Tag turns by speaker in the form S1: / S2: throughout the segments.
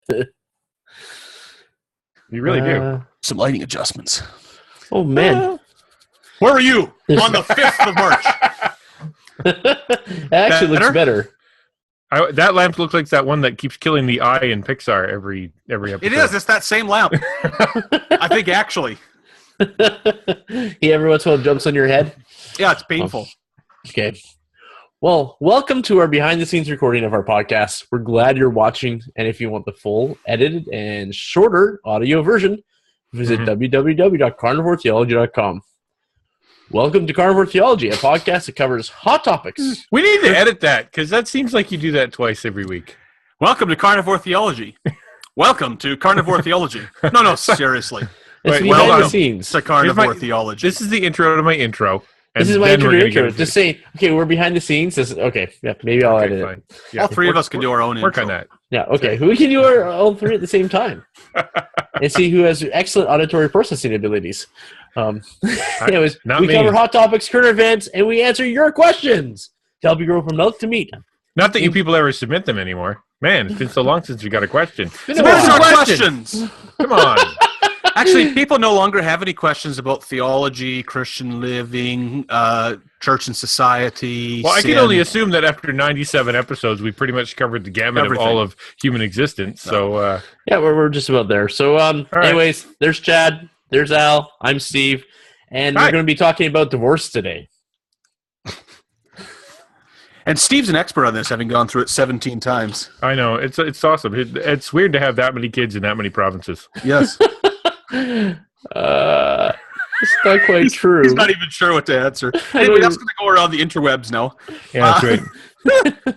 S1: You really do.
S2: Some lighting adjustments.
S3: Oh, man.
S2: Where were you on the 5th of March?
S3: It actually looks better.
S1: That lamp looks like that one that keeps killing the eye in Pixar every episode.
S2: It is. It's that same lamp. I think, actually.
S3: He every once in a while jumps on your head?
S2: Yeah, it's painful.
S3: Okay. Well, welcome to our behind-the-scenes recording of our podcast. We're glad you're watching, and if you want the full, edited, and shorter audio version, visit www.carnivoretheology.com. Welcome to Carnivore Theology, a podcast that covers hot topics.
S1: We need to edit that, because that seems like you do that twice every week.
S2: Welcome to Carnivore Theology. Welcome to Carnivore Theology. No, seriously.
S3: It's behind the scenes.
S2: It's a Carnivore Theology.
S1: This is the intro to my intro.
S3: This is my intro. Just say, okay, we're behind the scenes. Okay, yeah, maybe I'll edit it.
S2: Yeah. All three of us can do our own
S1: work
S2: intro.
S1: on that.
S3: Yeah, okay. We can do all three at the same time. And see who has excellent auditory processing abilities. Anyways, we cover hot topics, current events, and we answer your questions to help you grow from milk to meat.
S1: Not that you people ever submit them anymore. Man, it's been so long since we got a question.
S2: Submit our questions!
S1: Come on.
S2: Actually, people no longer have any questions about theology, Christian living, church and society.
S1: Well, I can only assume that after 97 episodes, we pretty much covered the gamut of all of human existence. So,
S3: yeah, we're just about there. So, anyways, there's Chad, there's Al, I'm Steve, and we're going to be talking about divorce today.
S2: And Steve's an expert on this, having gone through it 17 times.
S1: I know. It's awesome. It's weird to have that many kids in that many provinces.
S2: Yes.
S3: It's not quite true.
S2: He's not even sure what to answer. Anybody else going to go around the interwebs now?
S1: Yeah, that's right.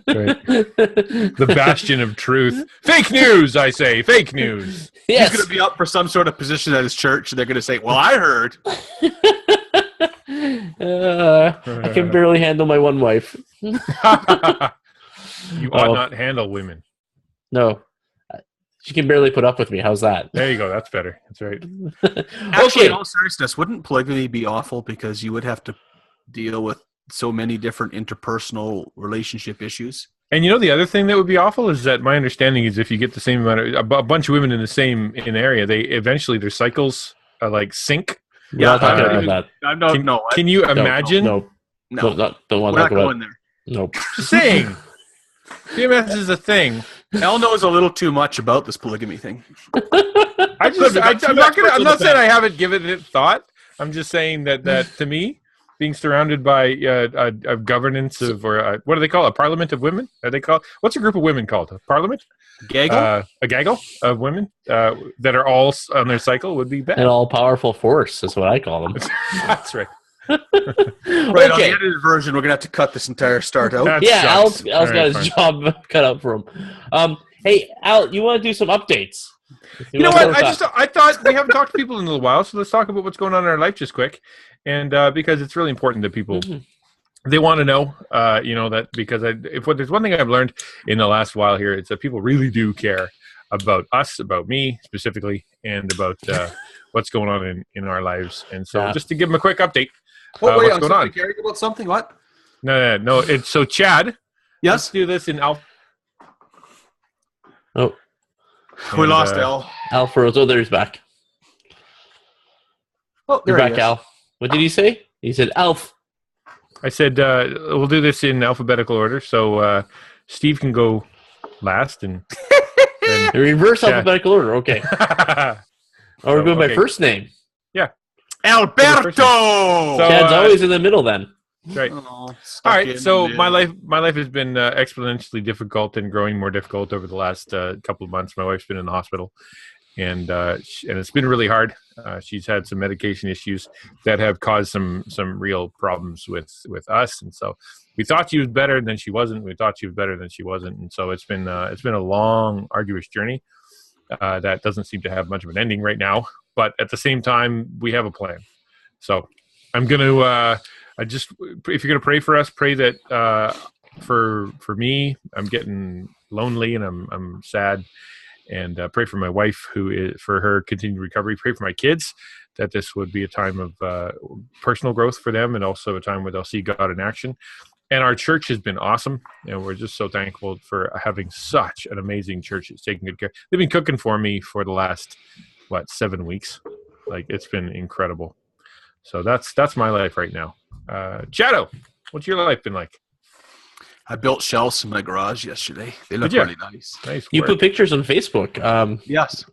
S1: Right. The bastion of truth. Fake news, I say. Fake news.
S2: Yes. He's going to be up for some sort of position at his church, and they're going to say, well, I heard.
S3: I can barely handle my one wife.
S1: You ought not handle women.
S3: No. She can barely put up with me. How's that?
S1: There you go. That's better. That's right.
S2: Actually, in all seriousness, wouldn't polygamy be awful because you would have to deal with so many different interpersonal relationship issues?
S1: And you know, the other thing that would be awful is that my understanding is if you get the same amount of a bunch of women in the same area, they eventually their cycles like sync.
S3: Yeah, not talking about that.
S1: Can you imagine?
S3: No. Don't want to talk about there. Nope.
S1: Just saying. PMS is a thing.
S2: Al knows a little too much about this polygamy thing.
S1: I'm not saying I haven't given it thought. I'm just saying that to me, being surrounded by a governance of, or what do they call it? A parliament of women? Are they called? What's a group of women called? A parliament?
S2: Gaggle?
S1: A gaggle of women that are all on their cycle would be bad.
S3: An all-powerful force is what I call them.
S1: That's right.
S2: Right, on the edited version, we're going to have to cut this entire start out.
S3: Al's got his job cut out for him. Hey, Al, you want to do some updates?
S1: You know what? I thought we haven't talked to people in a little while, so let's talk about what's going on in our life just quick. And because it's really important that people, they want to know, that because if there's one thing I've learned in the last while here, it's that people really do care about us, about me specifically, and about what's going on in our lives. And so just to give them a quick update.
S2: What's going on? Caring about something? What?
S1: No. It's so Chad.
S2: Yes.
S1: Let's do this in Alpha.
S3: Oh,
S2: we lost Al.
S3: Al froze. Oh, there he's back.
S2: Oh,
S3: you're back, Al. What did he say? He said Alf.
S1: I said we'll do this in alphabetical order, so Steve can go last and
S3: reverse alphabetical order. Okay. We're going by first name.
S1: Yeah.
S2: Alberto!
S3: Chad's always in the middle then.
S1: Right. All right. So my life has been exponentially difficult and growing more difficult over the last couple of months. My wife's been in the hospital, and it's been really hard. She's had some medication issues that have caused some real problems with us, and so we thought she was better, and then she wasn't. We thought she was better, than she wasn't, and so it's been a long, arduous journey that doesn't seem to have much of an ending right now. But at the same time, we have a plan. So I'm going to, if you're going to pray for us, pray that for me, I'm getting lonely and I'm sad, and pray for my wife for her continued recovery. Pray for my kids that this would be a time of personal growth for them, and also a time where they'll see God in action. And our church has been awesome, and we're just so thankful for having such an amazing church that's taking good care. They've been cooking for me for the last 7 weeks. Like, it's been incredible. So that's my life right now. Shadow, what's your life been like?
S2: I built shelves in my garage yesterday. They look really nice.
S1: Nice work.
S3: You put pictures on Facebook.
S2: Yes.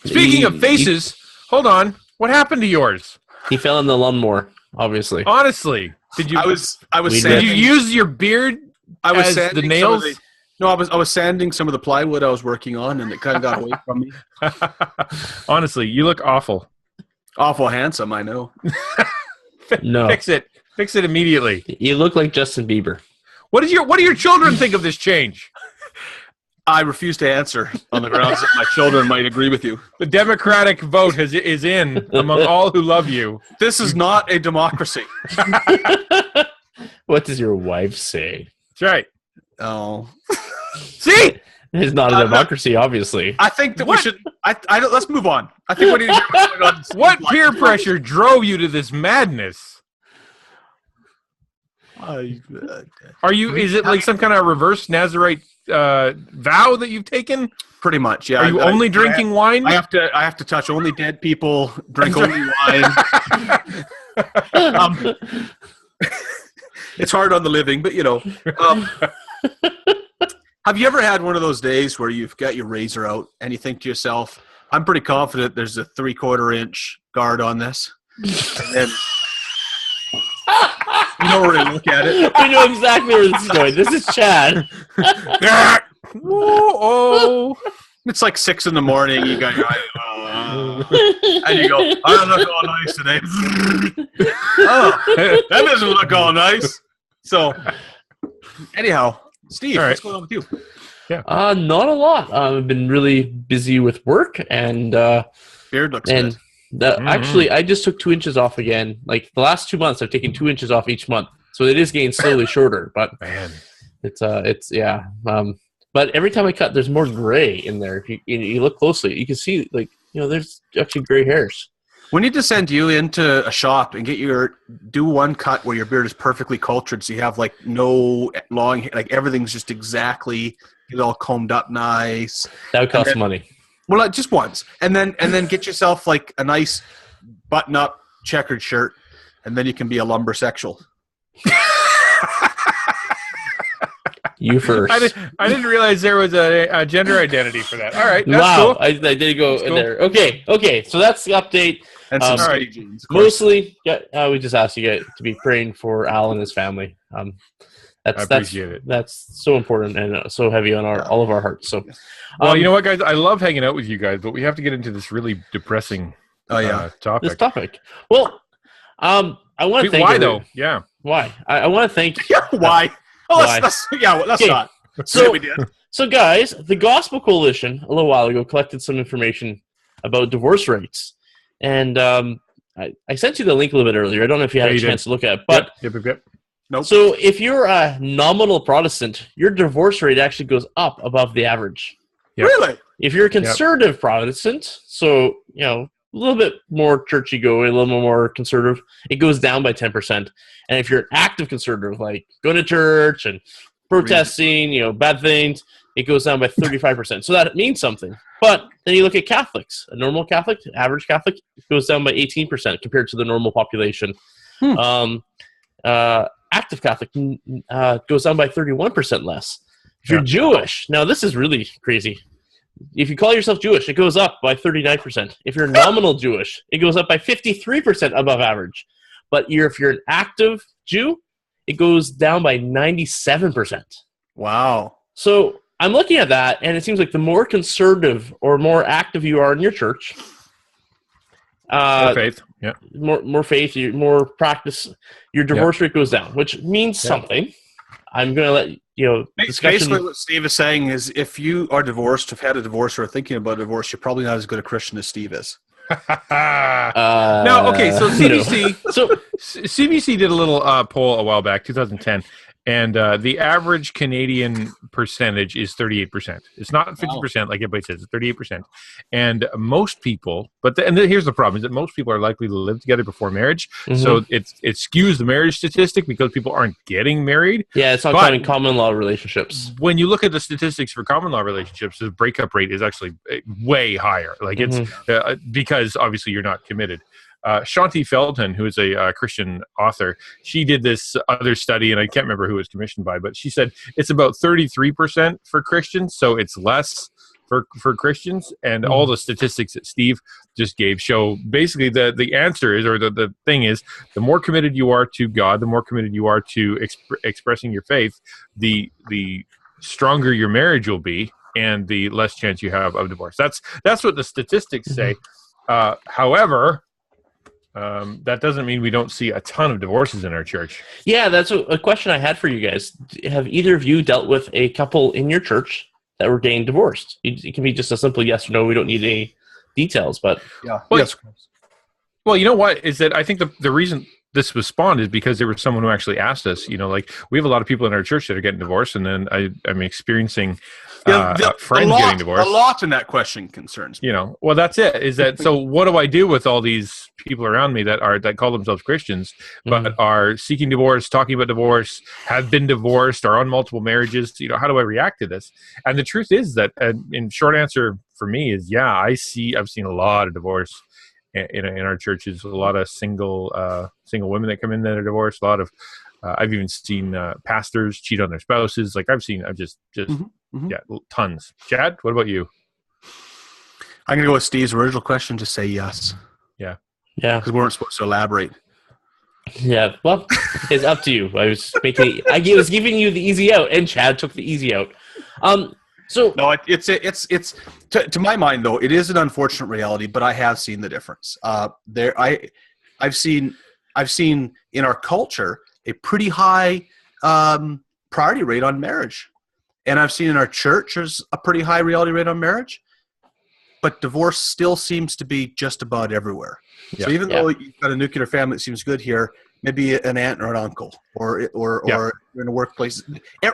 S1: Speaking of faces, hold on. What happened to yours?
S3: He fell in the lawnmower, obviously.
S1: Honestly, did you?
S2: I was
S1: Did
S2: sanding,
S1: you use your beard?
S2: I was
S1: as
S2: sanding
S1: the nails.
S2: I was sanding some of the plywood I was working on, and it kind of got away from me.
S1: Honestly, you look awful.
S2: Awful handsome, I know.
S3: No,
S1: Fix it immediately.
S3: you look like Justin Bieber.
S1: What do your children think of this change?
S2: I refuse to answer on the grounds that my children might agree with you.
S1: The Democratic vote is in among all who love you.
S2: This is not a democracy.
S3: What does your wife say?
S1: That's right.
S2: Oh,
S1: See,
S3: It's not a democracy, obviously.
S2: I think that we should. Let's move on. I think we need to hear what's going on.
S1: what peer pressure drove you to this madness? Are you? Is it like some kind of reverse Nazarite vow that you've taken?
S2: Pretty much, yeah.
S1: Are you only drinking wine?
S2: I have to touch only dead people, drink only wine. It's hard on the living, but have you ever had one of those days where you've got your razor out and you think to yourself, I'm pretty confident there's a 3/4 inch guard on this? And then you know where to look at it.
S3: We know exactly where this is going. This is Chad.
S1: Oh.
S2: It's like 6 a.m. You got your and you go, I don't look all nice today. Oh, that doesn't look all nice. So, anyhow, Steve, what's going on with you?
S1: Yeah.
S3: Not a lot. I've been really busy with work and
S2: Beard looks good.
S3: Actually, I just took 2 inches off again. Like the last 2 months, I've taken 2 inches off each month, so it is getting slowly shorter. But
S1: man,
S3: it's yeah. But every time I cut, there's more gray in there. If you look closely, you can see there's actually gray hairs.
S2: We need to send you into a shop and do one cut where your beard is perfectly cultured, so you have like no long, like everything's just exactly get all combed up nice.
S3: That would cost money.
S2: Well, just once, and then get yourself like a nice button-up checkered shirt, and then you can be a lumbersexual.
S3: You first.
S1: I didn't realize there was a gender identity for that. All right, that's
S3: cool.
S1: I
S3: did go in there. Okay. So that's the update.
S2: And some skinny jeans.
S3: Mostly, we just asked you guys to be praying for Al and his family.
S1: I appreciate it.
S3: That's so important and so heavy on all of our hearts. So,
S1: well, you know what, guys? I love hanging out with you guys, but we have to get into this really depressing topic.
S3: This topic. Well, I want to thank.
S1: Why though? Yeah.
S3: Why? I want to thank.
S2: Why? Oh, let's not.
S3: So, guys, the Gospel Coalition a little while ago collected some information about divorce rates, and I sent you the link a little bit earlier. I don't know if you had a chance to look at it, but
S1: yep.
S2: Nope.
S3: So if you're a nominal Protestant, your divorce rate actually goes up above the average.
S1: Yep.
S2: Really?
S3: If you're a conservative Protestant, so a little bit more churchy going, a little more conservative, it goes down by 10%. And if you're an active conservative, like going to church and protesting, bad things, it goes down by 35%. So that means something. But then you look at Catholics. A normal Catholic, average Catholic, it goes down by 18% compared to the normal population. Active Catholic goes down by 31% less. If you're Jewish, now this is really crazy. If you call yourself Jewish, it goes up by 39%. If you're nominal Jewish, it goes up by 53% above average. But if you're an active Jew, it goes down by 97%.
S2: Wow.
S3: So I'm looking at that, and it seems like the more conservative or more active you are in your church,
S1: more faith,
S3: more faith, more practice, your divorce rate goes down, which means something. I'm going to let
S2: Basically, what Steve is saying is, if you are divorced, have had a divorce, or are thinking about a divorce, you're probably not as good a Christian as Steve is.
S1: No, okay. So CBC, CBC did a little poll a while back, 2010, And the average Canadian percentage is 38%. It's not 50% like everybody says. It's 38%. And most people, here's the problem: is that most people are likely to live together before marriage. Mm-hmm. So it skews the marriage statistic because people aren't getting married.
S3: Yeah, it's not counting common law relationships.
S1: When you look at the statistics for common law relationships, the breakup rate is actually way higher. Like it's because obviously you're not committed. Shanti Feldman, who is a Christian author, she did this other study, and I can't remember who it was commissioned by, but she said it's about 33% for Christians, so it's less for Christians. And all the statistics that Steve just gave show basically the answer is, or the thing is, the more committed you are to God, the more committed you are to expressing your faith, the stronger your marriage will be, and the less chance you have of divorce. That's what the statistics say. However, that doesn't mean we don't see a ton of divorces in our church.
S3: Yeah, that's a question I had for you guys. Have either of you dealt with a couple in your church that were getting divorced? It can be just a simple yes or no. We don't need any details, but
S2: yeah. Yes.
S1: Well, you know what is that I think the reason this was spawned is because there was someone who actually asked us, like we have a lot of people in our church that are getting divorced, and then I'm experiencing friends getting divorced.
S2: A lot in that question concerns me.
S1: Well, that's it. Is that so? What do I do with all these people around me that call themselves Christians but are seeking divorce, talking about divorce, have been divorced, are on multiple marriages? How do I react to this? And the truth is that, in short answer for me is, I've seen a lot of divorce in our churches. A lot of single women that come in that are divorced. A lot of I've even seen pastors cheat on their spouses. Like I've just tons. Chad, what about you?
S2: I'm gonna go with Steve's original question. Just say yes.
S1: Yeah,
S2: because we weren't supposed to elaborate.
S3: Yeah, well, it's up to you. I was giving you the easy out, and Chad took the easy out. So
S2: no, it's to my mind though, it is an unfortunate reality, but I have seen the difference. I've seen in our culture a pretty high priority rate on marriage, and I've seen in our churches a pretty high reality rate on marriage, but divorce still seems to be just about everywhere. Yeah. So even though you've got a nuclear family that seems good here, maybe an aunt or an uncle, or in a workplace,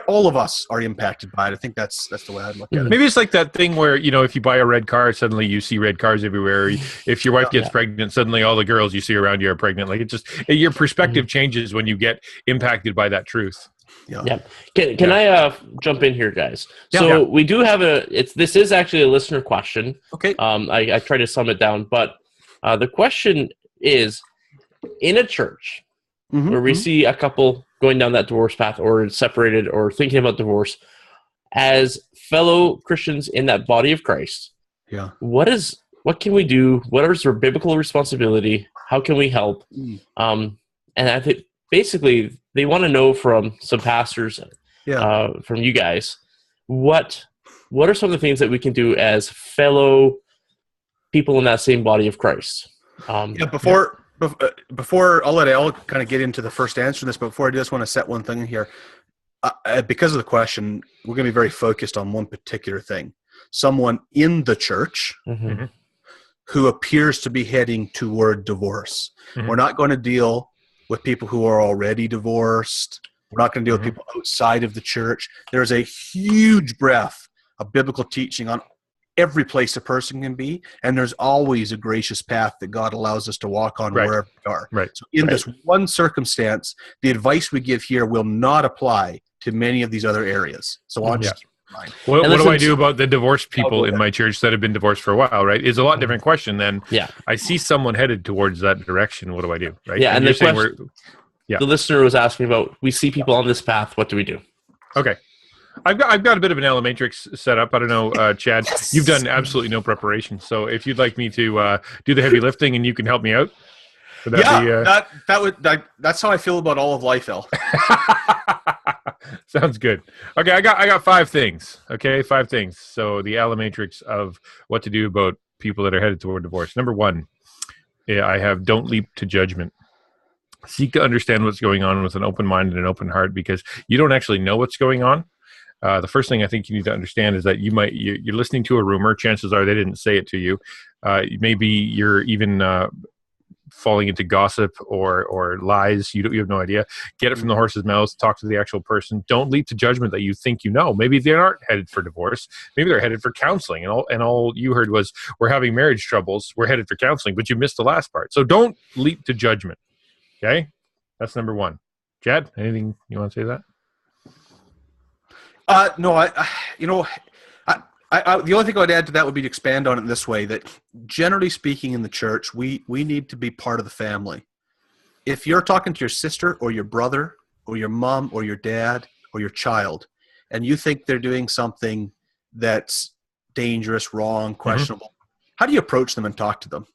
S2: all of us are impacted by it. I think that's the way I'd look at it.
S1: Maybe it's like that thing where, if you buy a red car, suddenly you see red cars everywhere. If your wife gets pregnant, suddenly all the girls you see around you are pregnant. Like your perspective changes when you get impacted by that truth.
S3: Yeah. Can I jump in here, guys? So we do have this is actually a listener question.
S2: Okay.
S3: I try to sum it down, but the question is, in a church where we see a couple going down that divorce path, or separated, or thinking about divorce, as fellow Christians in that body of Christ, what can we do? What is our biblical responsibility? How can we help? And I think basically they want to know from some pastors, from you guys, what are some of the things that we can do as fellow people in that same body of Christ?
S2: Before I'll let Al kind of get into the first answer to this, but before I do, I just want to set one thing in here. Because of the question, we're going to be very focused on one particular thing. Someone in the church who appears to be heading toward divorce. We're not going to deal with people who are already divorced. We're not going to deal with people outside of the church. There's a huge breadth of biblical teaching on every place a person can be, and there's always a gracious path that God allows us to walk on wherever we are.
S1: Right.
S2: So in this one circumstance, the advice we give here will not apply to many of these other areas. So I'll just keep in mind.
S1: What do I do about the divorced people in my church that have been divorced for a while, right? It's a lot different question than I see someone headed towards that direction. What do I do? Right.
S3: Yeah. And the listener was asking about, we see people on this path. What do we do?
S1: Okay. I've got a bit of an Elementrix set up. I don't know, Chad. Yes. You've done absolutely no preparation, so if you'd like me to do the heavy lifting and you can help me out,
S2: that's how I feel about all of life, El.
S1: Sounds good. Okay, I got 5 things. Okay, 5 things. So the Elementrix of what to do about people that are headed toward divorce. Number 1, I have don't leap to judgment. Seek to understand what's going on with an open mind and an open heart, because you don't actually know what's going on. The first thing I think you need to understand is that you're listening to a rumor. Chances are they didn't say it to you. Maybe you're even falling into gossip or lies. You have no idea. Get it from the horse's mouth. Talk to the actual person. Don't leap to judgment that you think you know. Maybe they aren't headed for divorce. Maybe they're headed for counseling. And all you heard was, we're having marriage troubles. We're headed for counseling, but you missed the last part. So don't leap to judgment. Okay? That's number one. Chad, anything you want to say to
S2: that? No, the only thing I'd add to that would be to expand on it in this way, that generally speaking in the church, we need to be part of the family. If you're talking to your sister or your brother or your mom or your dad or your child, and you think they're doing something that's dangerous, wrong, questionable, how do you approach them and talk to them?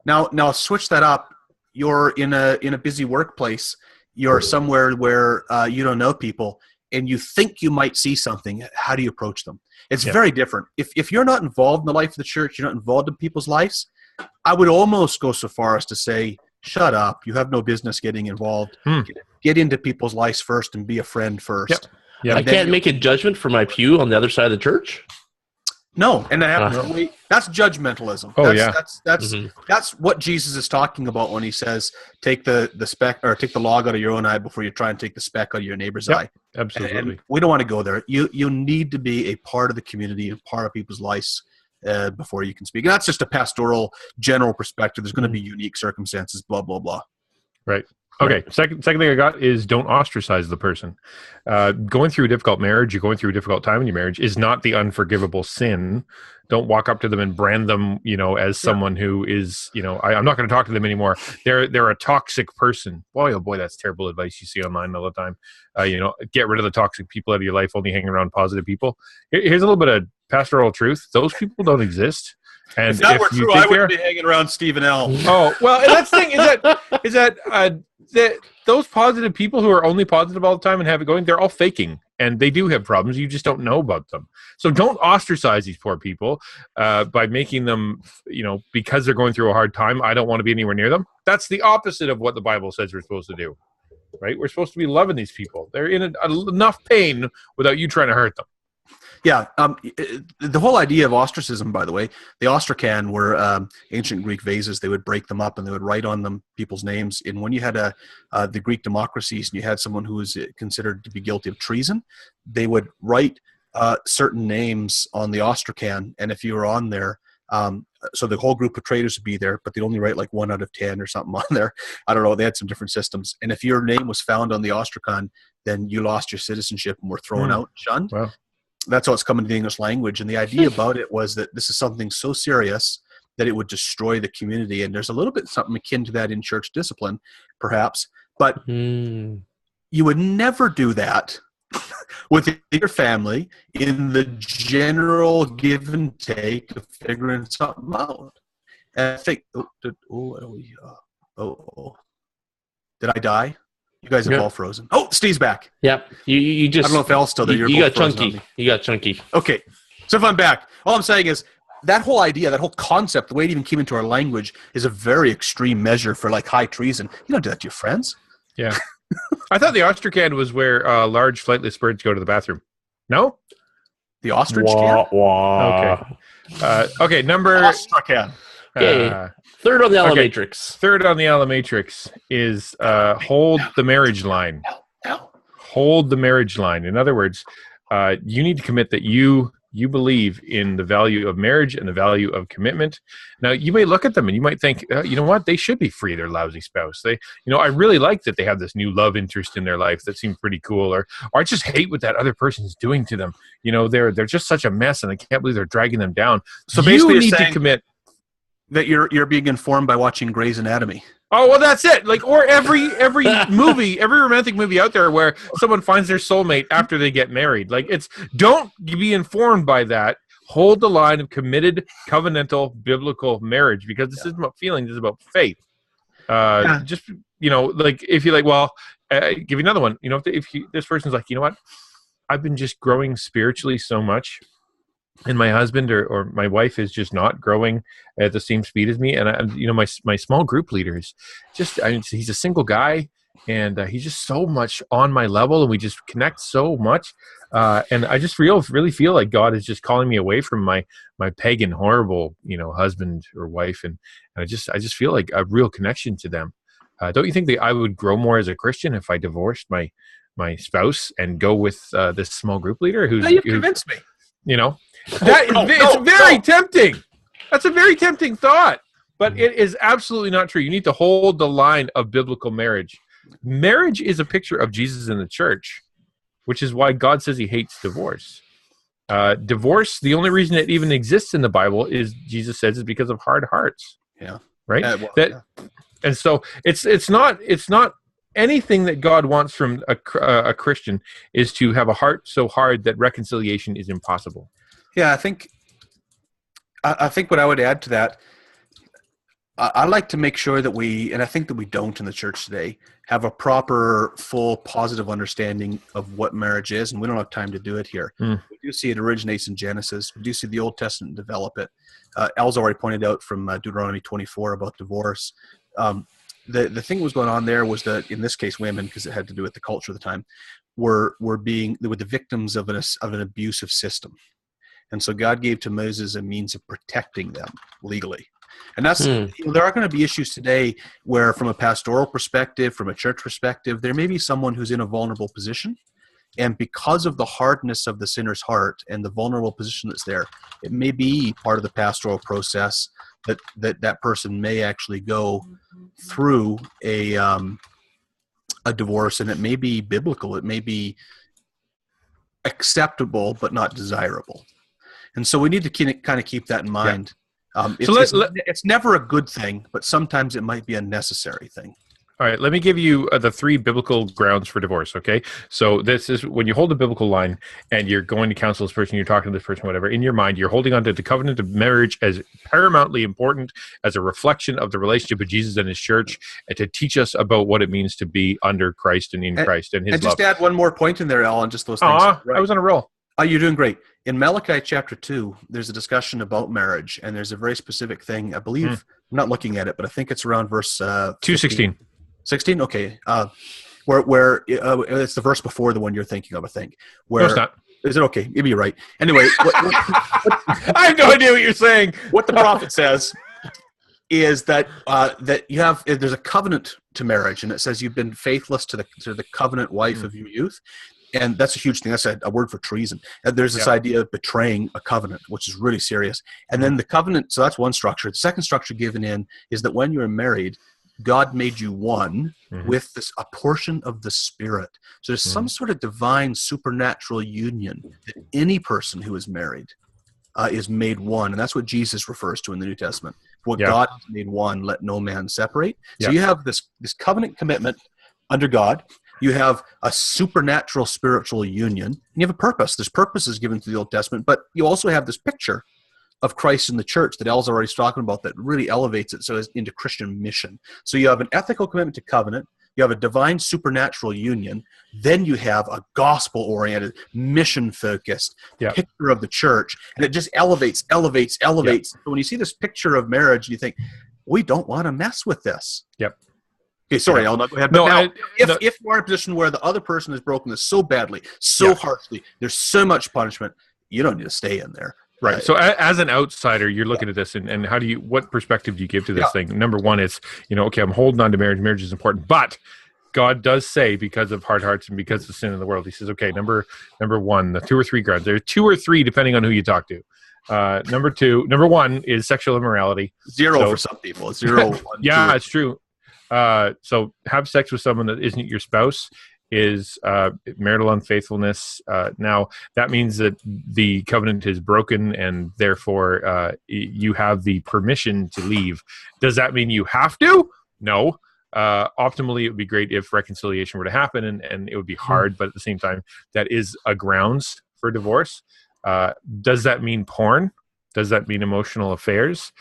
S2: Now switch that up. You're in a busy workplace. You're somewhere where you don't know people, and you think you might see something. How do you approach them? It's very different. If you're not involved in the life of the church, you're not involved in people's lives, I would almost go so far as to say, shut up. You have no business getting involved. Get into people's lives first and be a friend first.
S3: Yep. I can't make a judgment for my pew on the other side of the church?
S2: No, and that's judgmentalism. That's what Jesus is talking about when he says, take the speck or take the log out of your own eye before you try and take the speck out of your neighbor's eye.
S1: Absolutely.
S2: And we don't want to go there. You need to be a part of the community, a part of people's lives before you can speak. And that's just a pastoral general perspective. There's going to be unique circumstances, blah, blah, blah.
S1: Right. Okay. Second thing I got is don't ostracize the person. Going through a difficult marriage, you're going through a difficult time in your marriage, is not the unforgivable sin. Don't walk up to them and brand them, as someone who is, I'm not going to talk to them anymore. They're a toxic person. Boy, oh boy, that's terrible advice you see online all the time. Get rid of the toxic people out of your life. Only hang around positive people. Here's a little bit of pastoral truth. Those people don't exist. And
S2: if that were true, I wouldn't be hanging around Stephen L.
S1: Oh, well, and that's the thing is that those positive people who are only positive all the time and have it going, they're all faking, and they do have problems. You just don't know about them. So don't ostracize these poor people by making them, because they're going through a hard time, I don't want to be anywhere near them. That's the opposite of what the Bible says we're supposed to do, right? We're supposed to be loving these people. They're in enough pain without you trying to hurt them.
S2: Yeah, the whole idea of ostracism, by the way, the ostracan were ancient Greek vases. They would break them up and they would write on them people's names. And when you had the Greek democracies and you had someone who was considered to be guilty of treason, they would write certain names on the ostracan. And if you were on there, so the whole group of traitors would be there, but they'd only write like 1 out of 10 or something on there. I don't know. They had some different systems. And if your name was found on the ostracan, then you lost your citizenship and were thrown out, shunned.
S1: Wow.
S2: That's how it's coming to the English language. And the idea about it was that this is something so serious that it would destroy the community. And there's a little bit something akin to that in church discipline, perhaps. But you would never do that with your family in the general give and take of figuring something out. And I think, did I die? You guys have all frozen. Oh, Steve's back.
S3: Yep. You just.
S2: I don't know if Al's still there.
S3: You got chunky. You got chunky.
S2: Okay. So if I'm back, all I'm saying is that whole idea, that whole concept, the way it even came into our language is a very extreme measure for like high treason. You don't do that to your friends.
S1: Yeah. I thought the ostrich was where large flightless birds go to the bathroom. No?
S2: The ostrich can?
S1: Okay. Okay, number...
S2: Ostracan.
S3: Okay. Third on the Alamatrix.
S1: Third on the Alamatrix is hold the marriage line. Hold the marriage line. In other words, you need to commit that you believe in the value of marriage and the value of commitment. Now, you may look at them and you might think, you know what, they should be free of their lousy spouse. I really like that they have this new love interest in their life that seems pretty cool. Or I just hate what that other person's doing to them. They're just such a mess and I can't believe they're dragging them down. So basically, you need to commit.
S2: That you're being informed by watching Grey's Anatomy.
S1: Oh, well, that's it. Or every movie, every romantic movie out there where someone finds their soulmate after they get married. Don't be informed by that. Hold the line of committed, covenantal, biblical marriage, because this isn't about feelings, this is about faith. Just, if you're give you another one. If this person's like, you know what, I've been just growing spiritually so much, and my husband or my wife is just not growing at the same speed as me. And my small group leader is just, he's a single guy. and he's just so much on my level, and we just connect so much. And I just really feel like God is just calling me away from my pagan, horrible, husband or wife, and I just feel like a real connection to them. Don't you think that I would grow more as a Christian if I divorced my spouse and go with this small group leader
S2: you've convinced me.
S1: It's very tempting. That's a very tempting thought, but it is absolutely not true. You need to hold the line of biblical marriage. Marriage is a picture of Jesus in the church, which is why God says he hates divorce. Divorce, the only reason it even exists in the Bible is Jesus says is because of hard hearts.
S2: Yeah.
S1: Right. And so it's not anything that God wants from a Christian is to have a heart so hard that reconciliation is impossible.
S2: Yeah, I think what I would add to that, I like to make sure that and I think that we don't in the church today, have a proper, full, positive understanding of what marriage is, and we don't have time to do it here. We do see it originates in Genesis. We do see the Old Testament develop it. Al's already pointed out from Deuteronomy 24 about divorce. The thing that was going on there was that, in this case, women, because it had to do with the culture of the time, were the victims of an abusive system. And so God gave to Moses a means of protecting them legally. And that's there are going to be issues today where, from a pastoral perspective, from a church perspective, there may be someone who's in a vulnerable position. And because of the hardness of the sinner's heart and the vulnerable position that's there, it may be part of the pastoral process that person may actually go through a divorce, and it may be biblical. It may be acceptable, but not desirable. And so we need to kind of keep that in mind. Yeah. It's never a good thing, but sometimes it might be a necessary thing.
S1: All right, let me give you the 3 biblical grounds for divorce, okay? So this is when you hold a biblical line and you're going to counsel this person, you're talking to this person, whatever, in your mind, you're holding on to the covenant of marriage as paramountly important as a reflection of the relationship of Jesus and his church, and to teach us about what it means to be under Christ and in Christ and his love.
S2: And just add one more point in there, Alan, just those things.
S1: Right. I was on a roll.
S2: Oh, you're doing great. In Malachi chapter 2, there's a discussion about marriage, and there's a very specific thing. I believe, I'm not looking at it, but I think it's around verse
S1: 2:16.
S2: 16? Okay. Where it's the verse before the one you're thinking of, I think. Where,
S1: no, it's not.
S2: Is it okay? Maybe you're right. Anyway.
S1: I have no idea what you're saying.
S2: What the prophet says is that there's a covenant to marriage, and it says you've been faithless to the covenant wife of your youth. And that's a huge thing. That's a word for treason. And there's this idea of betraying a covenant, which is really serious. And then the covenant, so that's one structure. The second structure given in is that when you're married, God made you one with a portion of the Spirit. So there's some sort of divine supernatural union that any person who is married is made one. And that's what Jesus refers to in the New Testament. What God has made one, let no man separate. So you have this covenant commitment under God. You have a supernatural spiritual union. And you have a purpose. There's purposes given to the Old Testament, but you also have this picture of Christ in the church that Al's already talking about that really elevates it into Christian mission. So you have an ethical commitment to covenant. You have a divine supernatural union. Then you have a gospel-oriented, mission-focused picture of the church. And it just elevates. So when you see this picture of marriage, you think, we don't want to mess with this.
S1: Yep.
S2: Okay, sorry, I'll not go ahead. But if you are in a position where the other person has broken this so badly, so harshly, there's so much punishment, you don't need to stay in there.
S1: Right. So as an outsider, you're looking at this, and what perspective do you give to this thing? Number one is, okay, I'm holding on to marriage. Marriage is important, but God does say, because of hard hearts and because of sin in the world, he says, okay, number one, the 2 or 3 grounds. There are 2 or 3 depending on who you talk to. Number 1 is sexual immorality.
S2: 0 for some people. It's 0. 1,
S1: yeah,
S2: 2.
S1: It's true. So have sex with someone that isn't your spouse is marital unfaithfulness. Now, that means that the covenant is broken, and therefore you have the permission to leave. Does that mean you have to? No. Optimally, it would be great if reconciliation were to happen, and it would be hard, but at the same time, that is a grounds for divorce. Does that mean porn? Does that mean emotional affairs?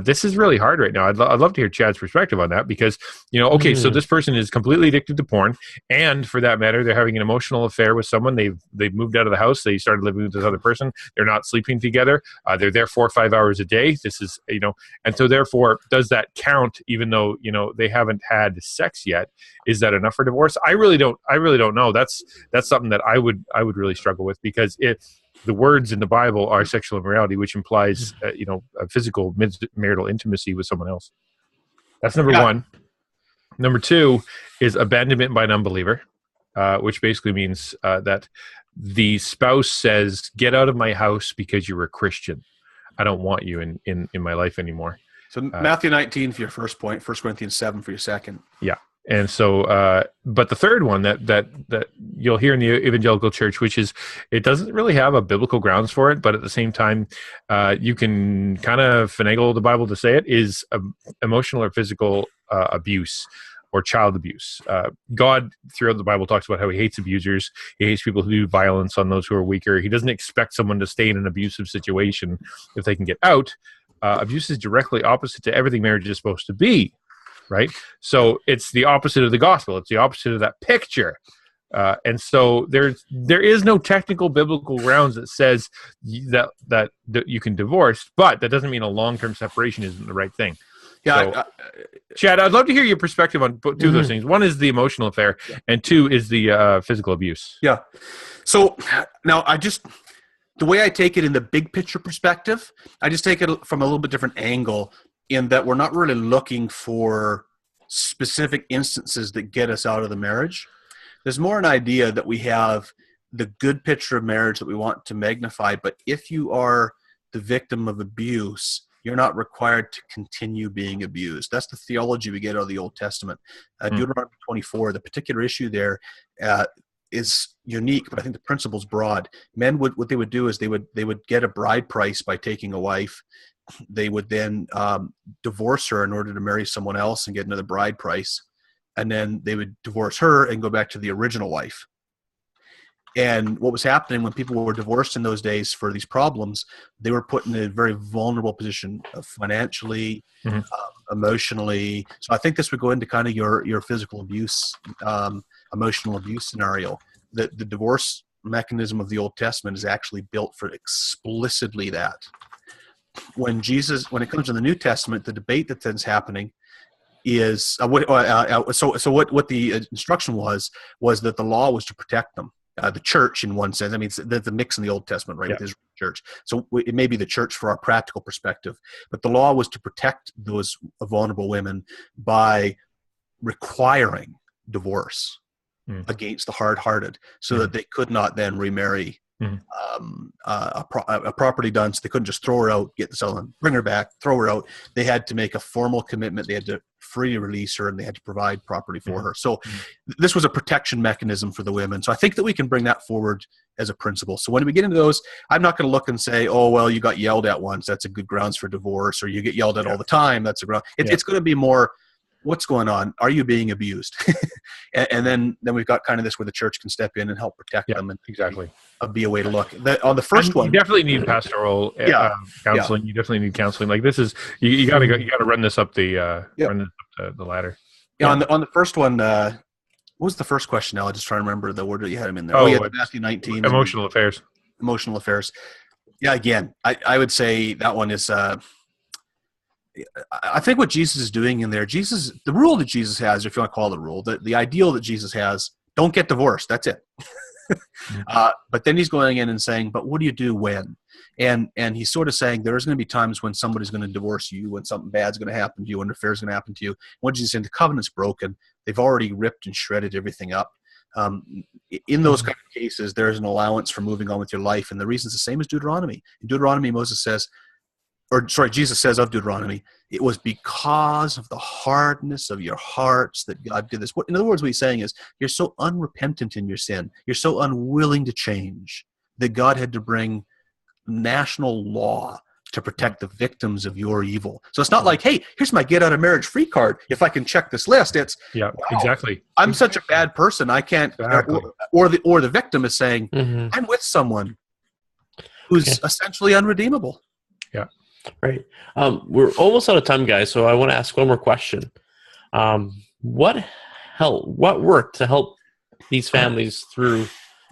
S1: This is really hard right now. I'd love to hear Chad's perspective on that because, okay, so this person is completely addicted to porn, and for that matter, they're having an emotional affair with someone. They've moved out of the house. They started living with this other person. They're not sleeping together. They're there 4 or 5 hours a day. This is, and so therefore, does that count? Even though they haven't had sex yet, is that enough for divorce? I really don't know. That's something that I would really struggle with, because the words in the Bible are sexual immorality, which implies, a physical marital intimacy with someone else. That's number one. Number two is abandonment by an unbeliever, which basically means that the spouse says, "Get out of my house because you're a Christian. I don't want you in my life anymore."
S2: So Matthew 19 for your first point, 1 Corinthians 7 for your second.
S1: Yeah. And so, but the third one that you'll hear in the evangelical church, which is, it doesn't really have a biblical grounds for it, but at the same time, you can kind of finagle the Bible to say it, is emotional or physical abuse or child abuse. God, throughout the Bible, talks about how he hates abusers. He hates people who do violence on those who are weaker. He doesn't expect someone to stay in an abusive situation if they can get out. Abuse is directly opposite to everything marriage is supposed to be. Right, so it's the opposite of the gospel. It's the opposite of that picture, and so there is no technical biblical grounds that says that you can divorce, but that doesn't mean a long-term separation isn't the right thing. Yeah, so, Chad, I'd love to hear your perspective on two of those things. One is the emotional affair, and two is the physical abuse.
S2: Yeah. So now the way I take it in the big picture perspective, I just take it from a little bit different angle, in that we're not really looking for specific instances that get us out of the marriage. There's more an idea that we have the good picture of marriage that we want to magnify, but if you are the victim of abuse, you're not required to continue being abused. That's the theology we get out of the Old Testament. Deuteronomy 24, the particular issue there is unique, but I think the principle's broad. Men what they would do is they would get a bride price by taking a wife. They would then divorce her in order to marry someone else and get another bride price. And then they would divorce her and go back to the original wife. And what was happening when people were divorced in those days for these problems, they were put in a very vulnerable position financially, emotionally. So I think this would go into kind of your physical abuse, emotional abuse scenario. The divorce mechanism of the Old Testament is actually built for explicitly that. When it comes to the New Testament, the debate that then's happening is what the instruction was that the law was to protect them, the church in one sense. I mean, the mix in the Old Testament, right, with Israel church. So it may be the church for our practical perspective, but the law was to protect those vulnerable women by requiring divorce against the hard-hearted, so that they could not then remarry. A property done, so they couldn't just throw her out, get the settlement, bring her back, throw her out. They had to make a formal commitment. They had to freely release her, and they had to provide property for her. So this was a protection mechanism for the women. So I think that we can bring that forward as a principle. So when we get into those, I'm not going to look and say, "Oh, well, you got yelled at once. That's a good grounds for divorce," or "You get yelled at all the time. That's a ground." It's going to be more, what's going on? Are you being abused? and then we've got kind of this where the church can step in and help protect them. And
S1: exactly.
S2: Be a way to look. On the first one,
S1: you definitely need pastoral counseling. You definitely need counseling. Like this is, you got to run this up the ladder.
S2: Yeah. On the first one, what was the first question? Now I just trying to remember the word that you had him in there. Matthew 19.
S1: Emotional affairs.
S2: Emotional affairs. Yeah. Again, I would say that one is. I think what Jesus is doing in there, the rule that Jesus has, if you want to call it a rule, the ideal that Jesus has, don't get divorced. That's it. But then he's going in and saying, but what do you do when? And he's sort of saying there's going to be times when somebody's going to divorce you, when something bad's going to happen to you, when an affair's going to happen to you. What Jesus saying? The covenant's broken. They've already ripped and shredded everything up. In those kind of cases, there's an allowance for moving on with your life. And the reason's the same as Deuteronomy. In Deuteronomy, Jesus says of Deuteronomy, it was because of the hardness of your hearts that God did this. In other words, what he's saying is, you're so unrepentant in your sin, you're so unwilling to change, that God had to bring national law to protect the victims of your evil. So it's not like, hey, here's my get out of marriage free card. If I can check this list, it's
S1: exactly.
S2: I'm such a bad person, I can't. Exactly. Or the victim is saying, I'm with someone who's essentially unredeemable.
S1: Yeah.
S3: Right. We're almost out of time, guys. So I want to ask one more question. What worked to help these families through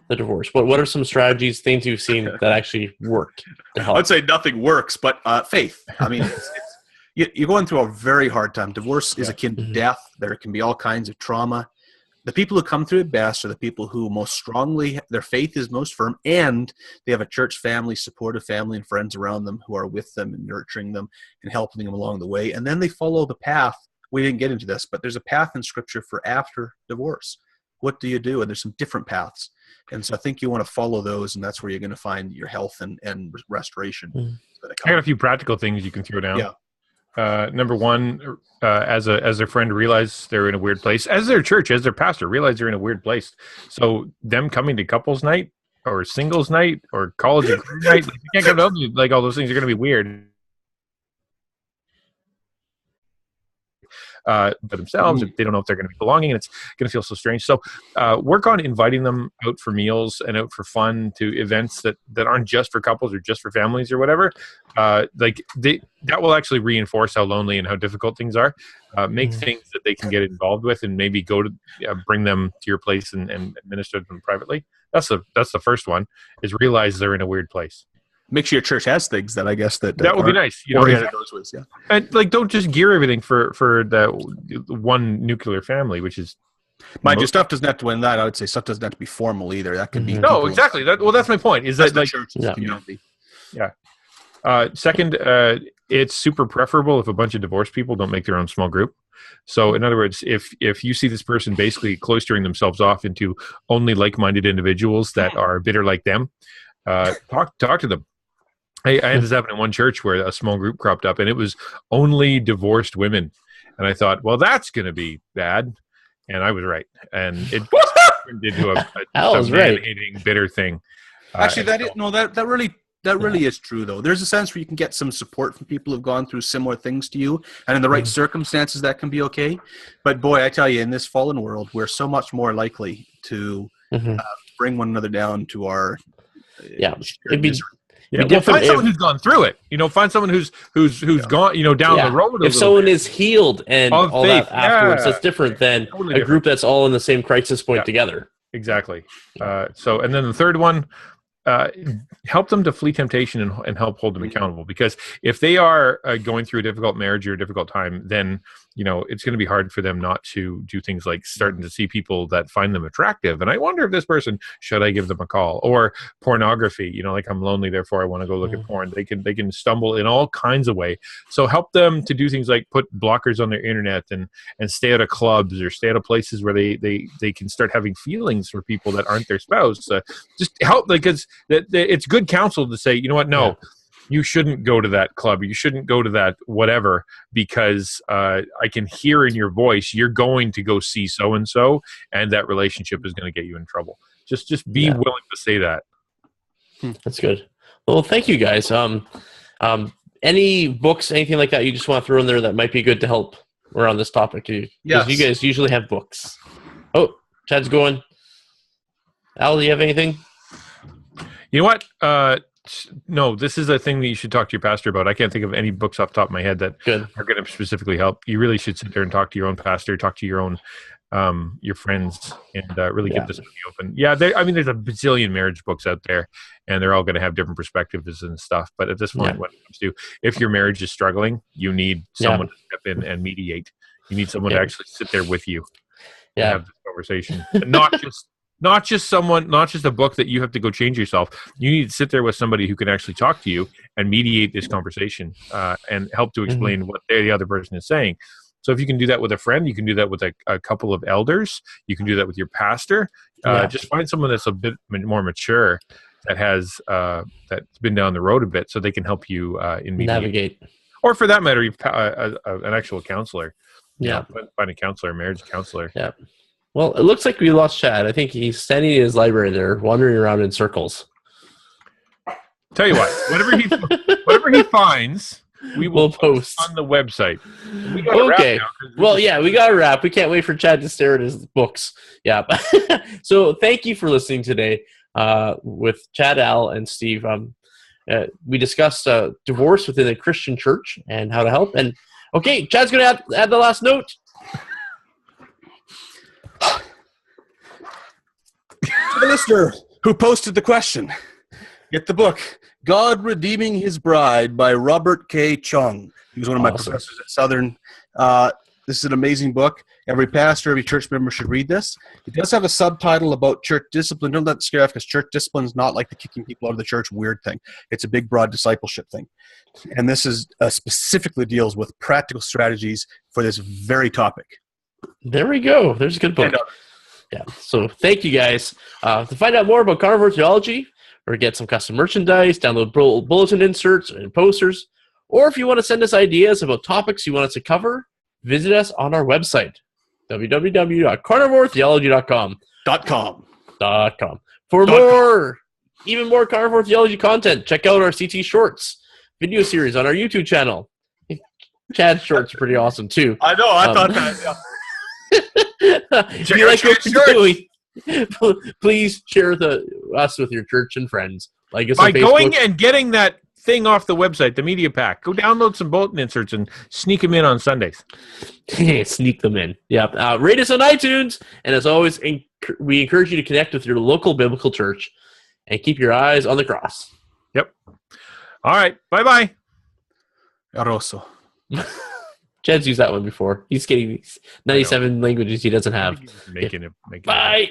S3: the divorce? What are some strategies, things you've seen that actually worked to help?
S2: I'd say nothing works, but faith. I mean, you're going through a very hard time. Divorce is akin to death. There can be all kinds of trauma. The people who come through it best are the people who most strongly, their faith is most firm, and they have a church family, supportive family, and friends around them who are with them and nurturing them and helping them along the way. And then they follow the path. We didn't get into this, but there's a path in Scripture for after divorce. What do you do? And there's some different paths. And so I think you want to follow those, and that's where you're going to find your health and restoration.
S1: I got a few practical things you can throw down. Yeah. Number one, as their friend, realize they're in a weird place. As their church, as their pastor, realize they're in a weird place. So them coming to couples night or singles night or college and career night, you can't come out, like all those things are going to be weird. But themselves, if they don't know if they're going to be belonging, and it's going to feel so strange. So work on inviting them out for meals and out for fun to events that aren't just for couples or just for families or whatever. That will actually reinforce how lonely and how difficult things are. Make things that they can get involved with, and maybe go to bring them to your place and administer to them privately. That's the first one, is realize they're in a weird place.
S2: Make sure your church has things that I guess that
S1: would be nice. You know,
S2: those ways, yeah.
S1: And don't just gear everything for the one nuclear family, which is.
S2: Mind you, stuff doesn't have to win that. I would say stuff doesn't have to be formal either. That could be.
S1: No, exactly. That's my point. Is that like
S2: church community?
S1: Yeah. Second, it's super preferable if a bunch of divorced people don't make their own small group. So, in other words, if you see this person basically cloistering themselves off into only like-minded individuals that are bitter like them, talk to them. I had this happen in one church where a small group cropped up, and it was only divorced women. And I thought, well, that's going to be bad. And I was right. And it turned into a man-hating, bitter thing.
S2: Actually, that really is true, though. There's a sense where you can get some support from people who've gone through similar things to you. And in the right circumstances, that can be okay. But boy, I tell you, in this fallen world, we're so much more likely to bring one another down to our
S1: find someone who's gone through it. Find someone who's gone, down the road.
S3: If someone is healed and all that afterwards, that's different than a group that's all in the same crisis point together.
S1: Exactly. And then the third one, help them to flee temptation and help hold them accountable. Because if they are going through a difficult marriage or a difficult time, then it's going to be hard for them not to do things like starting to see people that find them attractive. And I wonder if this person, should I give them a call? Or pornography, like I'm lonely, therefore I want to go look at porn. They can stumble in all kinds of ways. So help them to do things like put blockers on their internet and stay out of clubs or stay out of places where they can start having feelings for people that aren't their spouse. Just help, because it's good counsel to say, you know what, no. You shouldn't go to that club. You shouldn't go to that whatever, because I can hear in your voice you're going to go see so-and-so, and that relationship is going to get you in trouble. Just be willing to say that.
S3: That's good. Well, thank you, guys. Any books, anything like that you just want to throw in there that might be good to help around this topic? Yes. You guys usually have books. Oh, Chad's going. Al, do you have anything?
S1: You know what? No, this is a thing that you should talk to your pastor about. I can't think of any books off the top of my head that are going to specifically help. You really should sit there and talk to your own pastor, talk to your own your friends, and really get this open. Yeah, there's a bazillion marriage books out there, and they're all going to have different perspectives and stuff. But at this point, when it comes to if your marriage is struggling, you need someone to step in and mediate. You need someone to actually sit there with you and have this conversation, and not just a book that you have to go change yourself. You need to sit there with somebody who can actually talk to you and mediate this conversation and help to explain what the other person is saying. So if you can do that with a friend, you can do that with a couple of elders, you can do that with your pastor. Just find someone that's a bit more mature, that has that's been down the road a bit, so they can help you in
S3: navigate.
S1: Or for that matter, an actual counselor. Find a counselor, a marriage counselor.
S3: Yeah. Well, it looks like we lost Chad. I think he's standing in his library there, wandering around in circles.
S1: Tell you what, whatever he finds, we'll post on the website.
S3: Okay. Well, we got to wrap. We can't wait for Chad to stare at his books. Yeah. So thank you for listening today with Chad, Al, and Steve. We discussed divorce within a Christian church and how to help. And okay, Chad's going to add the last note.
S2: To the listener who posted the question, get the book, God Redeeming His Bride by Robert K. Chung. He was one of my professors at Southern. This is an amazing book. Every pastor, every church member should read this. It does have a subtitle about church discipline. Don't let it scare you off, because church discipline is not like the kicking people out of the church weird thing. It's a big, broad discipleship thing. And this is specifically deals with practical strategies for this very topic.
S3: There we go. There's a good book. Yeah. So thank you guys. To find out more about Carnivore Theology, or get some custom merchandise, download bulletin inserts and posters, or if you want to send us ideas about topics you want us to cover, visit us on our website, www.carnivoretheology.com. For even more Carnivore Theology content, check out our CT Shorts video series on our YouTube channel. Chad's shorts are pretty awesome too.
S2: I know. I thought that. Yeah.
S3: If you like what we're doing, please share us with your church and friends. Like us
S1: by
S3: on Facebook.
S1: Going and getting that thing off the website, the media pack. Go download some bulletin inserts and sneak them in on Sundays.
S3: Sneak them in. Yeah. Rate us on iTunes, and as always, we encourage you to connect with your local biblical church and keep your eyes on the cross.
S1: Yep. All right. Bye-bye.
S2: Aroso.
S3: Chad's used that one before. He's getting 97 languages he doesn't have.
S1: Making it.
S3: Bye.